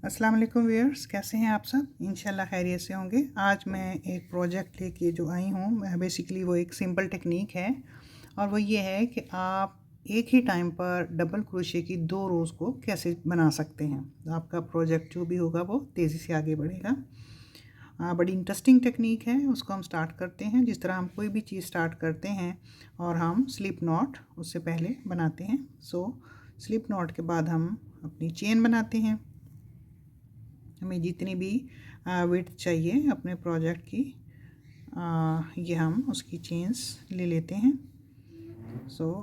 अस्सलाम वालेकुम व्यूअर्स, कैसे हैं आप सब? इंशाल्लाह खैरियत से होंगे। आज मैं एक प्रोजेक्ट लेके जो आई हूँ, बेसिकली वो एक सिंपल टेक्निक है और वो ये है कि आप एक ही टाइम पर डबल क्रोशे की 2 रोज़ को कैसे बना सकते हैं। तो आपका प्रोजेक्ट जो भी होगा वो तेज़ी से आगे बढ़ेगा। बड़ी इंटरेस्टिंग टेक्निक है, उसको हम स्टार्ट करते हैं। जिस तरह हम कोई भी चीज़ स्टार्ट करते हैं और हम स्लिप नॉट उससे पहले बनाते हैं। स्लिप नॉट के बाद हम अपनी चेन बनाते हैं। हमें जितनी भी विड्थ चाहिए अपने प्रोजेक्ट की, ये हम उसकी चेन्स ले लेते हैं।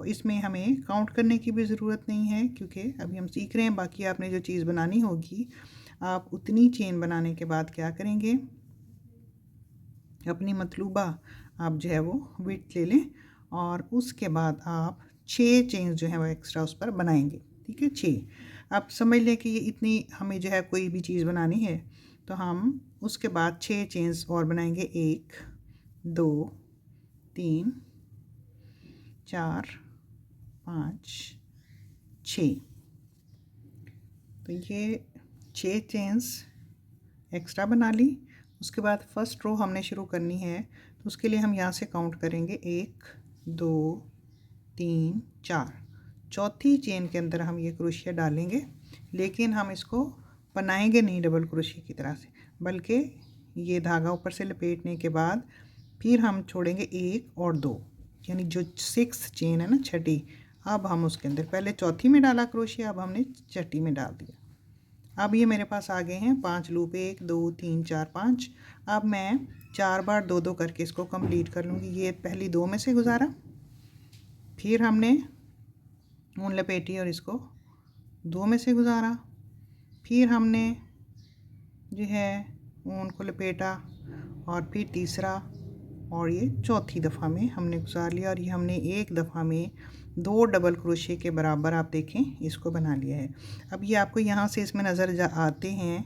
इसमें हमें काउंट करने की भी ज़रूरत नहीं है क्योंकि अभी हम सीख रहे हैं। बाकी आपने जो चीज़ बनानी होगी, आप उतनी चेन बनाने के बाद क्या करेंगे, अपनी मतलूबा आप जो है वो विड्थ ले लें और उसके बाद आप 6 चेन्स जो है वो एक्स्ट्रा उस पर बनाएंगे। ठीक है, 6। आप समझ लें कि ये इतनी हमें जो है कोई भी चीज़ बनानी है तो हम उसके बाद 6 चेन्स और बनाएंगे। 1 2 3 4 5 6। तो ये 6 चेन्स एक्स्ट्रा बना ली। उसके बाद फर्स्ट रो हमने शुरू करनी है तो उसके लिए हम यहाँ से काउंट करेंगे 1 2 3 4। चौथी चेन के अंदर हम ये क्रोशिया डालेंगे, लेकिन हम इसको बनाएंगे नहीं डबल क्रोशिया की तरह से, बल्कि ये धागा ऊपर से लपेटने के बाद फिर हम छोड़ेंगे 1 और 2, यानी जो 6 चेन है ना, छठी। अब हम उसके अंदर पहले चौथी में डाला क्रोशिया, अब हमने छठी में डाल दिया। अब ये मेरे पास आ गए हैं 5 लूप, 1 2 3 4 5। अब मैं 4 बार 2 2 करके इसको कंप्लीट कर लूँगी। ये पहली 2 में से गुजारा, फिर हमने ऊन लपेटी और इसको 2 में से गुजारा, फिर हमने जो है ऊन को लपेटा और फिर तीसरा, और ये चौथी दफ़ा में हमने गुजार लिया। और ये हमने एक दफ़ा में 2 डबल क्रोशे के बराबर आप देखें इसको बना लिया है। अब ये आपको यहाँ से इसमें नज़र आते हैं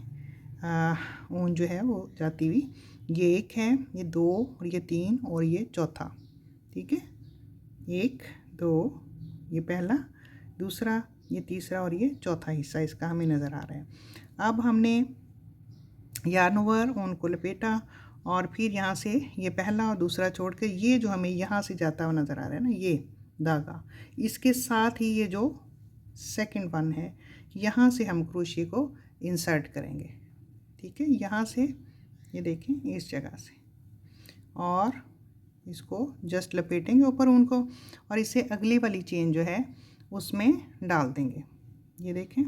ऊन जो है वो जाती हुई। ये 1 है, ये 2 और ये 3 और ये चौथा। ठीक है, 1 2, ये पहला, दूसरा, ये तीसरा और ये चौथा हिस्सा इसका हमें नज़र आ रहा है। अब हमने यार्न ओवर ऊन को लपेटा और फिर यहाँ से ये पहला और दूसरा छोड़ के ये जो हमें यहाँ से जाता हुआ नज़र आ रहा है ना, ये धागा, इसके साथ ही ये जो सेकंड वन है, यहाँ से हम क्रोशिया को इंसर्ट करेंगे। ठीक है, यहाँ से ये देखें इस जगह से, और इसको जस्ट लपेटेंगे ऊपर ऊन को और इसे अगली वाली चेन जो है उसमें डाल देंगे। ये देखें,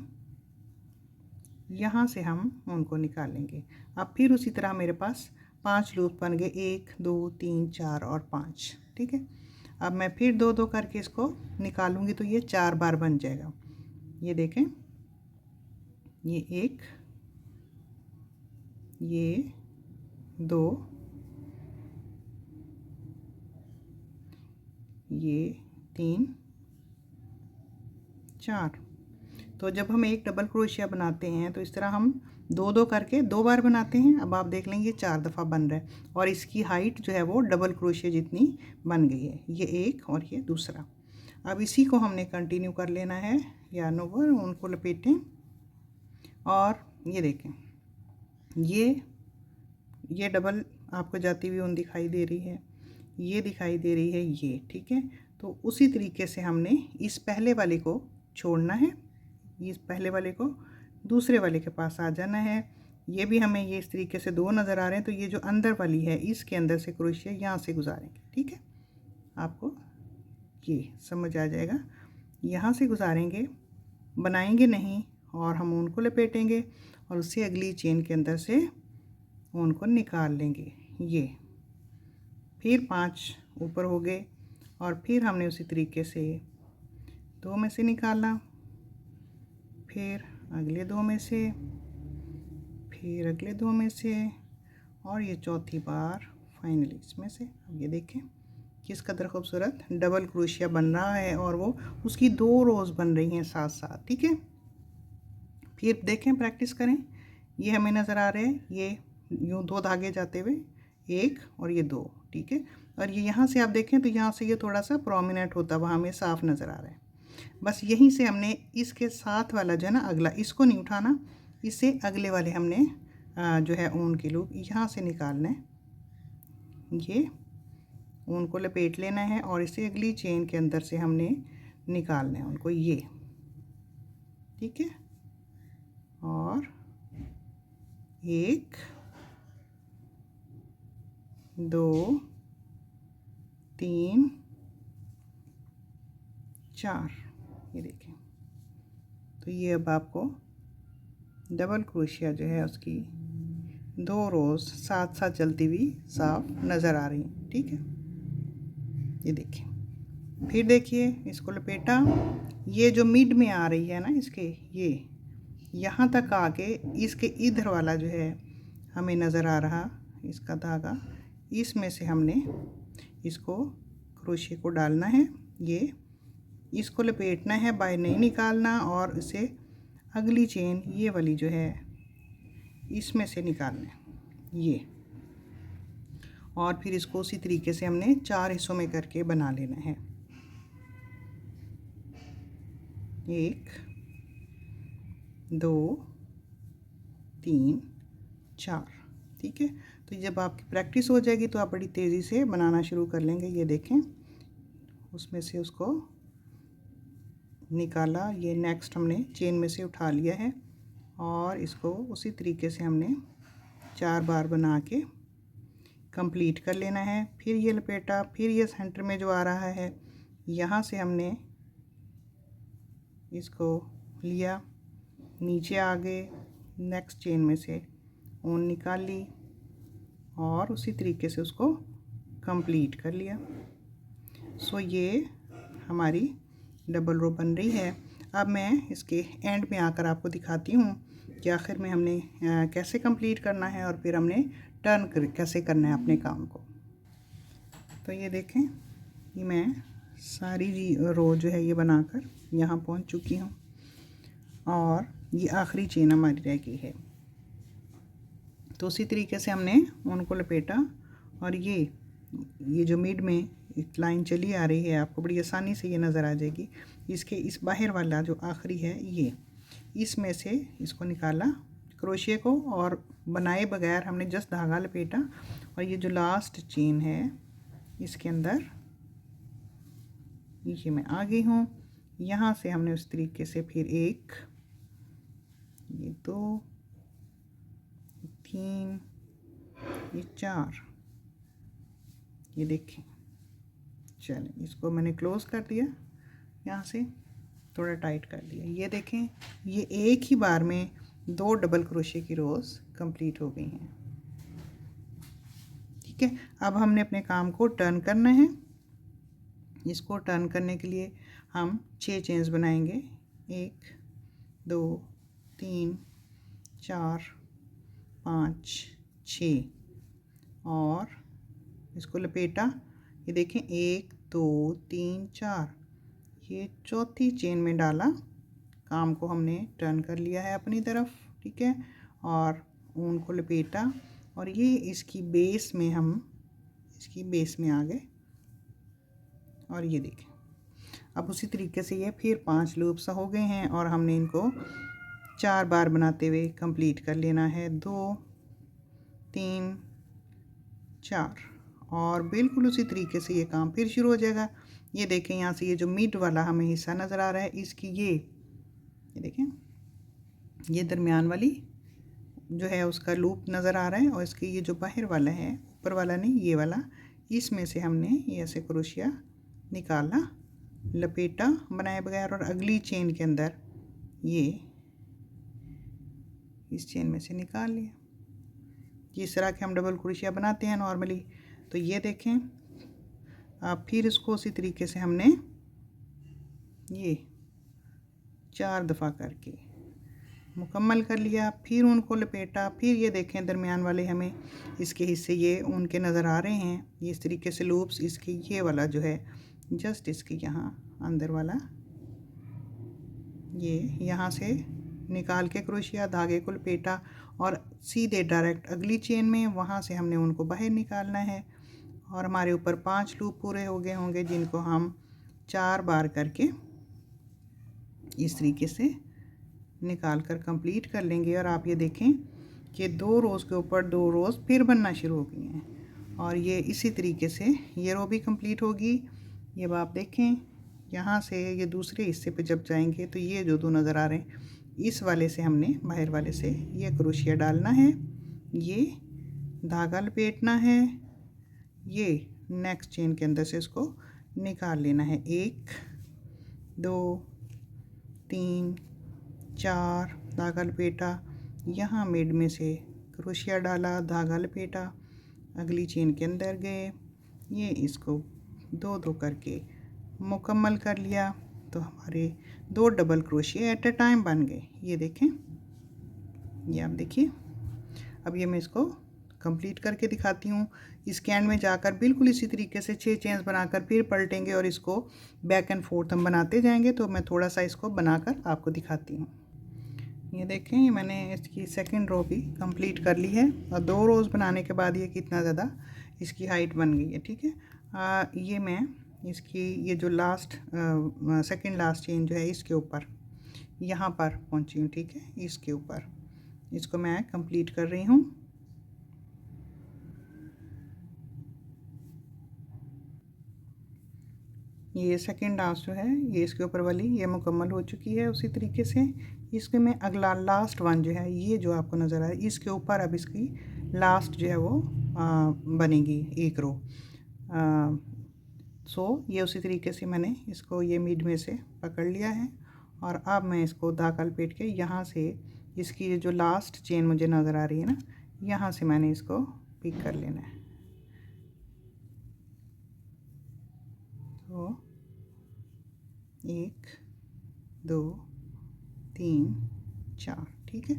यहाँ से हम उनको निकालेंगे। अब फिर उसी तरह मेरे पास 5 लूप बन गए, 1 2 3 4 और 5। ठीक है, अब मैं फिर 2 2 करके इसको निकालूंगी तो ये 4 बार बन जाएगा। ये देखें, ये 1, ये 2, ये 3 4। तो जब हम एक डबल क्रोशिया बनाते हैं तो इस तरह हम 2 2 करके 2 बार बनाते हैं। अब आप देख लेंगे 4 दफ़ा बन रहा है और इसकी हाइट जो है वो डबल क्रोशिया जितनी बन गई है। ये एक और ये दूसरा। अब इसी को हमने कंटिन्यू कर लेना है। यार्न ओवर उनको लपेटें और ये देखें, ये डबल आपको जाती हुई ऊन दिखाई दे रही है, ये दिखाई दे रही है ये। ठीक है, तो उसी तरीके से हमने इस पहले वाले को छोड़ना है, इस पहले वाले को दूसरे वाले के पास आ जाना है। ये भी हमें ये इस तरीके से 2 नज़र आ रहे हैं, तो ये जो अंदर वाली है इसके अंदर से क्रोशिया यहाँ से गुजारेंगे। ठीक है, आपको ये समझ आ जाएगा। यहाँ से गुजारेंगे, बनाएंगे नहीं, और हम ऊन को लपेटेंगे और उससे अगली चेन के अंदर से ऊन को निकाल लेंगे। ये फिर 5 ऊपर हो गए और फिर हमने उसी तरीके से 2 में से निकाला, फिर अगले 2 में से, फिर अगले 2 में से, और ये चौथी बार फाइनली इसमें से। अब ये देखें किस कदर खूबसूरत डबल क्रोशिया बन रहा है और वो उसकी 2 रोज़ बन रही हैं साथ साथ। ठीक है, फिर देखें, प्रैक्टिस करें। ये हमें नज़र आ रहे हैं, ये यूँ 2 धागे जाते हुए, 1 और ये 2। ठीक है, और ये यहाँ से आप देखें तो यहाँ से ये थोड़ा सा प्रोमिनेंट होता हुआ हमें साफ नज़र आ रहा है। बस यहीं से हमने इसके साथ वाला जो है ना अगला, इसको नहीं उठाना, इससे अगले वाले हमने जो है ऊन की लूप यहाँ से निकालना है। ये ऊन को लपेट लेना है और इसे अगली चेन के अंदर से हमने निकालना है उनको, ये ठीक है। और 1 2 3 4, ये देखें। तो ये अब आपको डबल क्रोशिया जो है उसकी 2 रोज़ साथ साथ चलती हुई साफ नज़र आ रही हैं, ठीक है। ये देखिए, फिर देखिए इसको लपेटा, ये जो मिड में आ रही है ना इसके, ये यहाँ तक आके इसके इधर वाला जो है हमें नज़र आ रहा इसका धागा, इसमें से हमने इसको क्रोशिया को डालना है, ये इसको लपेटना है, बाहर नहीं निकालना, और इसे अगली चेन ये वाली जो है इसमें से निकालना है ये, और फिर इसको उसी तरीके से हमने 4 हिस्सों में करके बना लेना है। 1 2 3 4, ठीक है। तो जब आपकी प्रैक्टिस हो जाएगी तो आप बड़ी तेज़ी से बनाना शुरू कर लेंगे। ये देखें, उसमें से उसको निकाला, ये नेक्स्ट हमने चेन में से उठा लिया है, और इसको उसी तरीके से हमने 4 बार बना के कंप्लीट कर लेना है। फिर ये लपेटा, फिर ये सेंटर में जो आ रहा है यहाँ से हमने इसको लिया, नीचे आ गए, नेक्स्ट चेन में से ऊन निकाल ली और उसी तरीके से उसको कंप्लीट कर लिया। सो ये हमारी डबल रो बन रही है। अब मैं इसके एंड में आकर आपको दिखाती हूँ कि आखिर में हमने कैसे कंप्लीट करना है और फिर हमने टर्न कैसे करना है अपने काम को। तो ये देखें, ये मैं सारी रो जो है ये बनाकर यहाँ पहुँच चुकी हूँ, और ये आखिरी चेन हमारी रह गई है। तो उसी तरीके से हमने उनको लपेटा, और ये जो मिड में एक लाइन चली आ रही है, आपको बड़ी आसानी से ये नज़र आ जाएगी। इसके इस बाहर वाला जो आखिरी है ये, इसमें से इसको निकाला क्रोशिया को, और बनाए बगैर हमने जस्ट धागा लपेटा, और ये जो लास्ट चेन है इसके अंदर ये मैं आ गई हूँ। यहाँ से हमने उस तरीके से फिर 1 ये 2 3 ये 4, ये देखें। चलें, इसको मैंने क्लोज कर दिया, यहाँ से थोड़ा टाइट कर दिया। ये देखें, ये एक ही बार में 2 डबल क्रोशिया की रोज़ कंप्लीट हो गई हैं, ठीक है। अब हमने अपने काम को टर्न करना है। इसको टर्न करने के लिए हम 6 चेन्स बनाएंगे, 1 2 3 4 5 6, और इसको लपेटा, ये देखें 1 2 3 4, ये चौथी चेन में डाला, काम को हमने टर्न कर लिया है अपनी तरफ, ठीक है। और ऊन को लपेटा, और ये इसकी बेस में आ गए, और ये देखें अब उसी तरीके से ये फिर 5 लूप्स हो गए हैं, और हमने इनको 4 बार बनाते हुए कंप्लीट कर लेना है। 2 3 4, और बिल्कुल उसी तरीके से ये काम फिर शुरू हो जाएगा। ये देखें, यहाँ से ये जो मिड वाला हमें हिस्सा नज़र आ रहा है, इसकी ये देखें, ये दरमियान वाली जो है उसका लूप नज़र आ रहा है, और इसके ये जो बाहर वाला है, ऊपर वाला नहीं, ये वाला, इसमें से हमने ये ऐसे क्रोशिया निकाला, लपेटा बनाए बगैर, और अगली चेन के अंदर ये इस चेन में से निकाल लिया। जिस तरह के हम डबल क्रोशिया बनाते हैं नॉर्मली। तो ये देखें, अब फिर इसको उसी तरीके से हमने ये 4 दफ़ा करके मुकम्मल कर लिया। फिर उनको लपेटा, फिर ये देखें दरमियान वाले हमें इसके हिस्से ये उनके नज़र आ रहे हैं, ये इस तरीके से लूप्स, इसके ये वाला जो है जस्ट इसके यहाँ अंदर वाला, ये यहाँ से निकाल के क्रोशिया धागे को लपेटा, और सीधे डायरेक्ट अगली चेन में वहाँ से हमने उनको बाहर निकालना है, और हमारे ऊपर 5 लूप पूरे हो गए होंगे, जिनको हम 4 बार करके इस तरीके से निकाल कर कंप्लीट कर लेंगे। और आप ये देखें कि 2 रोज़ के ऊपर 2 रोज़ फिर बनना शुरू हो गई हैं। और ये इसी तरीके से ये रो भी कंप्लीट होगी। ये अब आप देखें यहाँ से ये दूसरे हिस्से पे जब जाएंगे तो ये जो 2 नज़र आ रहे हैं, इस वाले से हमने बाहर वाले से ये क्रोशिया डालना है, ये धागा लपेटना है, ये नेक्स्ट चेन के अंदर से इसको निकाल लेना है। 1 2 3 4 धागा लपेटा, यहाँ मिड में से क्रोशिया डाला, धागा लपेटा, अगली चेन के अंदर गए, ये इसको 2 करके मुकम्मल कर लिया। तो हमारे 2 double crochet at a time बन गए। ये देखें, ये आप देखिए। अब ये मैं इसको कंप्लीट करके दिखाती हूँ। इसके एंड में जाकर बिल्कुल इसी तरीके से 6 चेन्स बनाकर फिर पलटेंगे और इसको बैक एंड फोर्थ हम बनाते जाएंगे। तो मैं थोड़ा सा इसको बनाकर आपको दिखाती हूँ। ये देखें, ये मैंने इसकी सेकंड रो भी कंप्लीट कर ली है और 2 रोज़ बनाने के बाद ये कितना ज़्यादा इसकी हाइट बन गई है। ठीक है, ये मैं इसकी ये जो लास्ट सेकंड लास्ट चेन जो है इसके ऊपर यहाँ पर पहुँची हूँ। ठीक है, इसके ऊपर इसको मैं कंप्लीट कर रही हूँ। ये सेकंड लास्ट जो है ये इसके ऊपर वाली ये मुकम्मल हो चुकी है। उसी तरीके से इसके में अगला लास्ट वन जो है ये जो आपको नज़र आ रहा है इसके ऊपर अब इसकी लास्ट जो है वो बनेगी एक रो। सो ये उसी तरीके से मैंने इसको ये मिड में से पकड़ लिया है और अब मैं इसको धागा लपेट के यहाँ से इसकी जो लास्ट चेन मुझे नज़र आ रही है ना, यहाँ से मैंने इसको पिक कर लेना है। तो 1 2 3 4, ठीक है।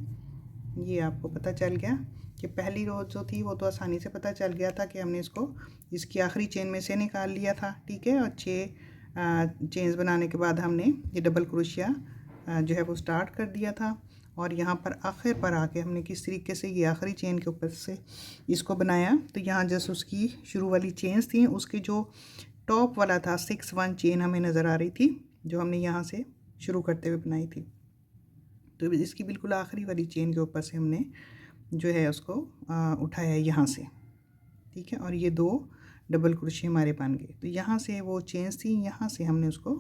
ये आपको पता चल गया कि पहली रो जो थी वो तो आसानी से पता चल गया था कि हमने इसको इसकी आखिरी चेन में से निकाल लिया था। ठीक है, और 6 चेन्स बनाने के बाद हमने ये डबल क्रोशिया जो है वो स्टार्ट कर दिया था। और यहाँ पर आखिर पर आके हमने किस तरीके से ये आखिरी चेन के ऊपर से इसको बनाया। तो यहाँ जैसे उसकी शुरू वाली चेन्स थी उसकी जो टॉप वाला था 6-1 चेन हमें नज़र आ रही थी जो हमने यहाँ से शुरू करते हुए बनाई थी। तो इसकी बिल्कुल आखिरी वाली चेन के ऊपर से हमने जो है उसको उठाया यहाँ से। ठीक है, और ये 2 डबल क्रोशिया हमारे बन गए। तो यहाँ से वो चेन्स थी, यहाँ से हमने उसको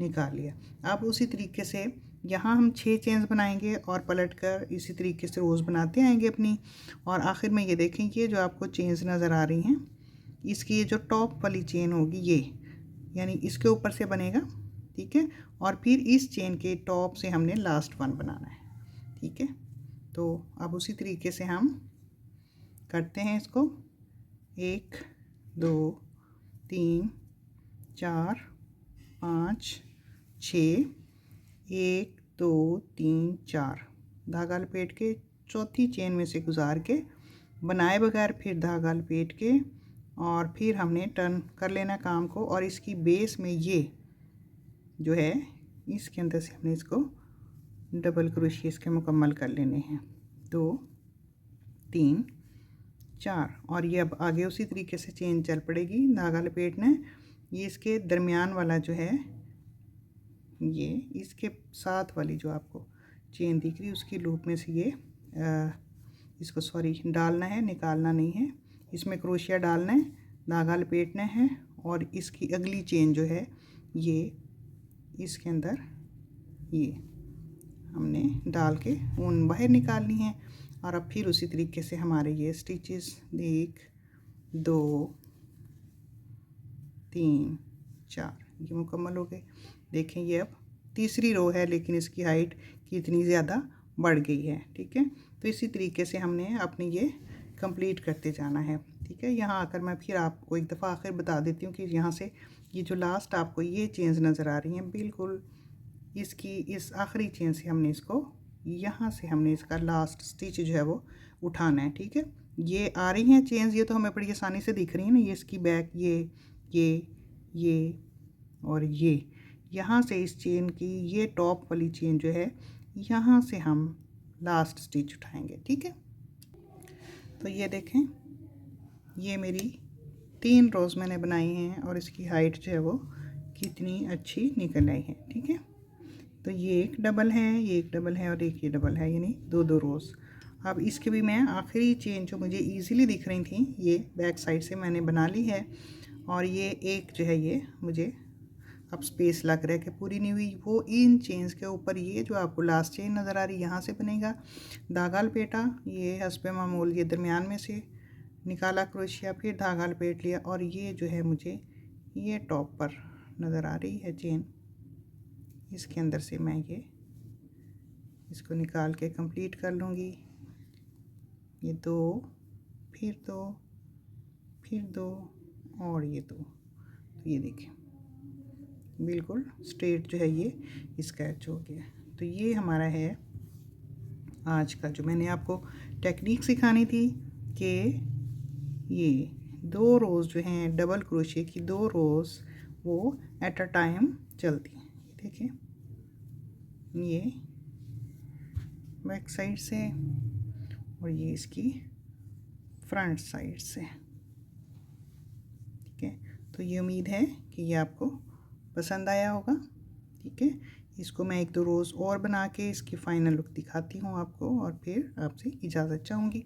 निकाल लिया। अब उसी तरीके से यहाँ हम 6 चेन्स बनाएंगे और पलट कर इसी तरीके से रोज़ बनाते आएंगे अपनी। और आखिर में ये देखें, ये जो आपको चेन्स नज़र आ रही हैं इसकी ये जो टॉप वाली चेन होगी ये यानी इसके ऊपर से बनेगा। ठीक है, और फिर इस चेन के टॉप से हमने लास्ट वन बनाना है। ठीक है, तो अब उसी तरीके से हम करते हैं इसको। 1 2 3 4 5 6 1 2 3 4 धागा लपेट के चौथी चेन में से गुजार के बनाए बगैर फिर धागा लपेट के और फिर हमने टर्न कर लेना काम को। और इसकी बेस में ये जो है इसके अंदर से हमने इसको डबल क्रोशिया इसके मुकम्मल कर लेने हैं। 2 3 4 और ये अब आगे उसी तरीके से चेन चल पड़ेगी। धागा लपेटना है, ये इसके दरमियान वाला जो है ये इसके साथ वाली जो आपको चेन दिख रही है उसकी लूप में से ये इसको डालना है, निकालना नहीं है। इसमें क्रोशिया डालना है, धागा लपेटना है और इसकी अगली चेन जो है ये इसके अंदर ये हमने डाल के ऊन बाहर निकालनी है। और अब फिर उसी तरीके से हमारे ये स्टिचेस 1 2 3 4 ये मुकम्मल हो गए। देखें, ये अब तीसरी रो है लेकिन इसकी हाइट कितनी ज़्यादा बढ़ गई है। ठीक है, तो इसी तरीके से हमने अपनी ये कंप्लीट करते जाना है। ठीक है, यहाँ आकर मैं फिर आपको एक दफ़ा आखिर बता देती हूँ कि यहाँ से ये जो लास्ट आपको ये चेन्स नज़र आ रही हैं बिल्कुल इसकी इस आखिरी चेन से हमने इसको यहाँ से हमने इसका लास्ट स्टिच जो है वो उठाना है। ठीक है, ये आ रही हैं चेन्स, ये तो हमें बड़ी आसानी से दिख रही है ना। ये इसकी बैक ये और ये यहाँ से इस चेन की ये टॉप वाली चेन जो है यहाँ से हम लास्ट स्टिच उठाएंगे। ठीक है, तो ये देखें, ये मेरी 3 रोज़ मैंने बनाई हैं और इसकी हाइट जो है वो कितनी अच्छी निकल आई है। ठीक है, तो ये एक डबल है, ये एक डबल है और एक ये डबल है, यानी 2 रोज़। अब इसके भी मैं आखिरी चेन जो मुझे इजीली दिख रही थी ये बैक साइड से मैंने बना ली है। और ये एक जो है ये मुझे अब स्पेस लग रहा है कि पूरी नहीं हुई, वो इन चेन्स के ऊपर ये जो आपको लास्ट चेन नज़र आ रही है यहाँ से बनेगा धागा लपेटा, ये हस्बे मामूल ये दरमियान में से निकाला क्रोशिया, फिर धागा लपेट लिया और ये जो है मुझे ये टॉप पर नज़र आ रही है चेन, इसके अंदर से मैं ये इसको निकाल के कंप्लीट कर लूँगी। ये 2 फिर 2 फिर 2 और ये 2, तो ये देखिए बिल्कुल स्ट्रेट जो है ये स्केच हो गया। तो ये हमारा है आज का जो मैंने आपको टेक्निक सिखानी थी कि ये 2 रोज़ जो हैं डबल क्रोशिया की 2 रोज़ वो एट अ टाइम चलती हैं। देखिए ये बैक साइड से और ये इसकी फ्रंट साइड से, ठीक है। तो ये उम्मीद है कि ये आपको पसंद आया होगा, ठीक है। इसको मैं 1-2 रोज़ और बना के इसकी फ़ाइनल लुक दिखाती हूँ आपको और फिर आपसे इजाज़त चाहूँगी।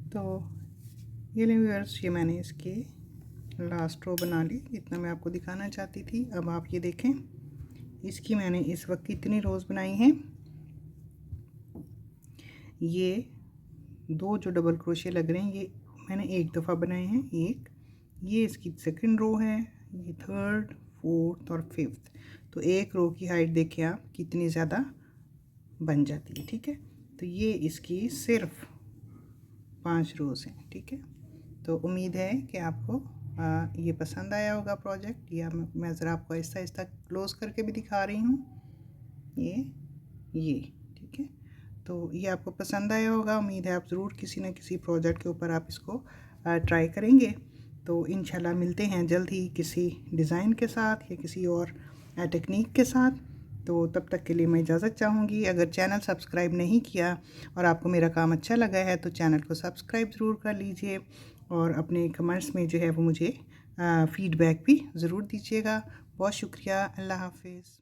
तो ये ले व्यूअर्स, ये मैंने इसके लास्ट रो बना ली, इतना मैं आपको दिखाना चाहती थी। अब आप ये देखें इसकी मैंने इस वक्त कितनी रोज़ बनाई हैं। ये 2 जो डबल क्रोशिया लग रहे हैं ये मैंने एक दफ़ा बनाए हैं, एक ये इसकी सेकंड रो है, ये थर्ड, फोर्थ और फिफ्थ। तो एक रो की हाइट देखिए आप कितनी ज़्यादा बन जाती है, ठीक है। तो ये इसकी सिर्फ 5 रोज़ हैं, ठीक है। तो उम्मीद है कि आपको ये पसंद आया होगा प्रोजेक्ट, या मैं ज़रा आपको आहिस्ता आहिस्ता क्लोज़ करके भी दिखा रही हूँ ये ठीक है। तो ये आपको पसंद आया होगा, उम्मीद है आप ज़रूर किसी न किसी प्रोजेक्ट के ऊपर आप इसको ट्राई करेंगे। तो इंशाल्लाह मिलते हैं जल्द ही किसी डिज़ाइन के साथ या किसी और टेक्निक के साथ। तो तब तक के लिए मैं इजाज़त चाहूँगी। अगर चैनल सब्सक्राइब नहीं किया और आपको मेरा काम अच्छा लगा है तो चैनल को सब्सक्राइब ज़रूर कर लीजिए और अपने कमेंट्स में जो है वो मुझे फ़ीडबैक भी ज़रूर दीजिएगा। बहुत शुक्रिया, अल्लाह हाफ़िज़।